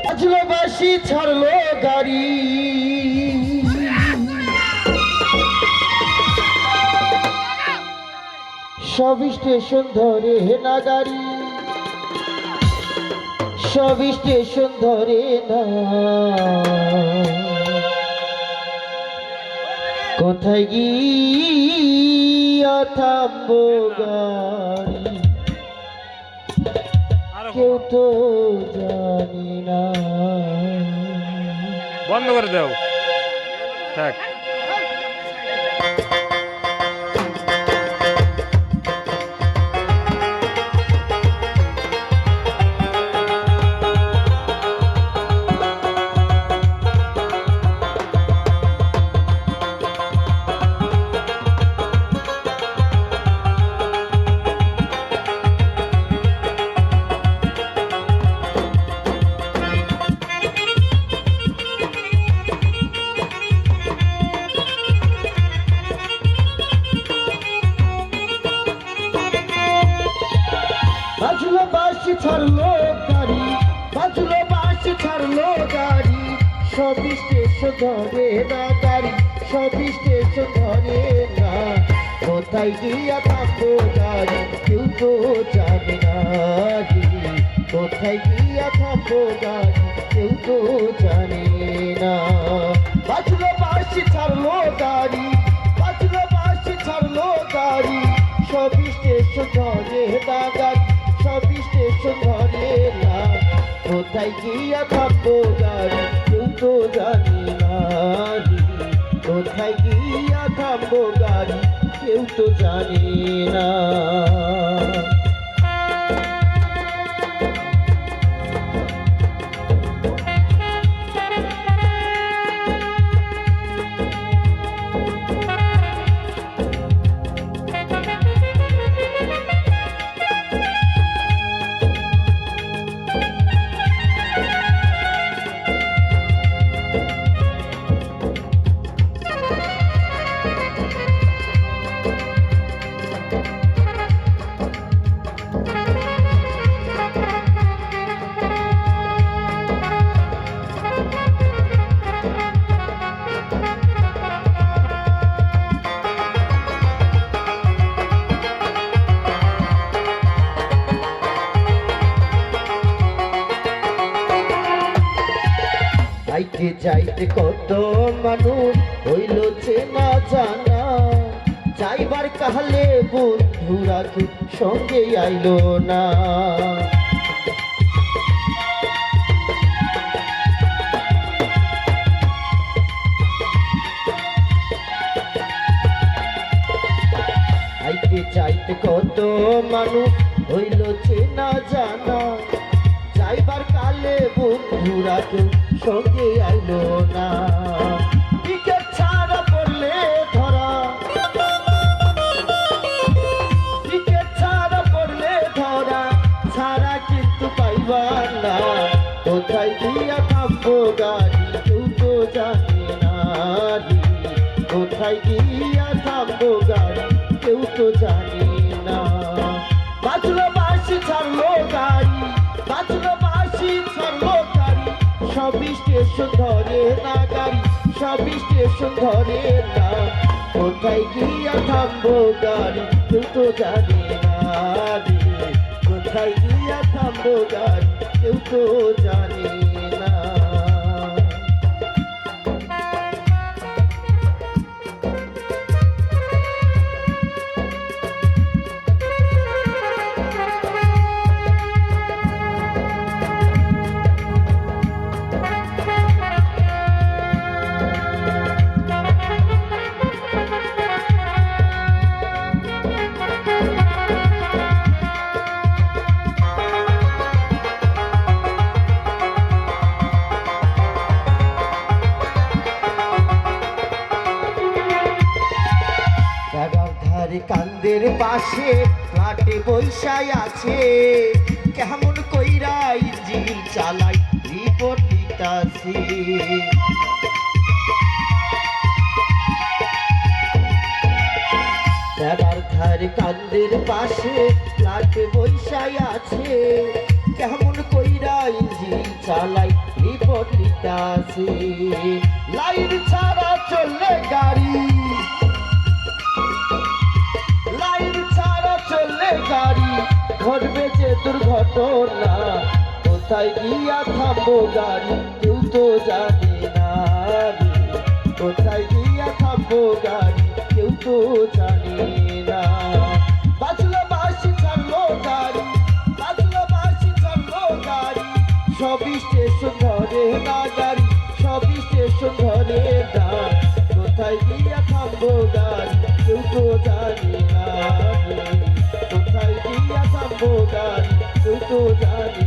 বাজলো বাঁশি ছাড়লো গাড়ি, সব স্টেশন ধরে না গাড়ি, সব স্টেশন ধরে না। কোথায় গিয়া থামবো গাড়ি কেউ তো জানি না। বন্ধ করে দাও থাক। বাজলো বাঁশি ছাড়লো গাড়ি, বাজলো বাঁশি ছাড়লো গাড়ি, সব স্টেশন ধরে না গাড়ি, সব স্টেশন ধরে না। কোথায় গিয়া থামবো গাড়ি কেউ তো জানে না। কোথায় গিয়া থামবো গাড়ি কেউ তো জানে না। বাজলো বাঁশি ছাড়লো গাড়ি, বাজলো বাঁশি ছাড়লো গাড়ি, সব স্টেশন ধরে না গাড়ি, সব স্টেশন ধরে না। কোথায় গিয়া থামবো গাড়ি কেউ তো জানি না। কোথায় গিয়া থামবো গাড়ি কেউ তো জানি না। যাইতে যাইতে কত মানুষ হইল চেনা জানা, যাইবার কালে বন্ধুরা কেউ সঙ্গে আইলো না। যাইতে যাইতে কত মানুষ হইল চেনা জানা, যাইবার কালে বন্ধুরা কেউ সঙ্গে আইলো না। টিকেট ছাড়া পড়লে ধরা, টিকেট ছাড়া পড়লে ধরা, ছাড়া কিন্তু পাইবার না। কোথায় গিয়া থামবো গাড়ি কেউ তো জানে না। কোথায় গিয়া থামবো গাড়ি কেউ তো জানে না। বাজলো বাঁশি ছাড়লো গাড়ি, বাজলো বাঁশি ছাড়লো গাড়ি, সব স্টেশন ধরে না গাড়ি, সব স্টেশন ধরে না। কোথায় গিয়া থামবো গাড়ি কেউ তো জানে না। কোথায় গিয়া থামবো গাড়ি কেউ তো জানে না। কান্দের পাশে ফ্ল্যাটে বৈশাই আছে, কেমন কইরা ইঞ্জিন চালাই রিপোর্ট লিখতাছি। দাদার ধারে কান্দের পাশে ফ্ল্যাটে বৈশাই আছে, কেমন কইরা চালাই রিপোর্ট লিখতে আসি লাইন ছাড়া চললে গাড়ি লাইন ছাড়া চললে গাড়ি ঘটবে যে দুর্ঘটনা কোথায় গিয়া থামবো গাড়ি কেউ তো জানে না রে। কোথায় গিয়া থামবো গাড়ি কেউ তো জানে না বাজলো বাঁশি ছাড়লো গাড়ি বাজলো বাঁশি ছাড়লো গাড়ি সবই স্টেশন ধরে না গাড়ি সবই স্টেশন ধরে না কোথায় গিয়া থামবো গাড়ি কেউ তো জানে না রে। কোথায় গিয়া থামবো গাড়ি কেউ তো জানে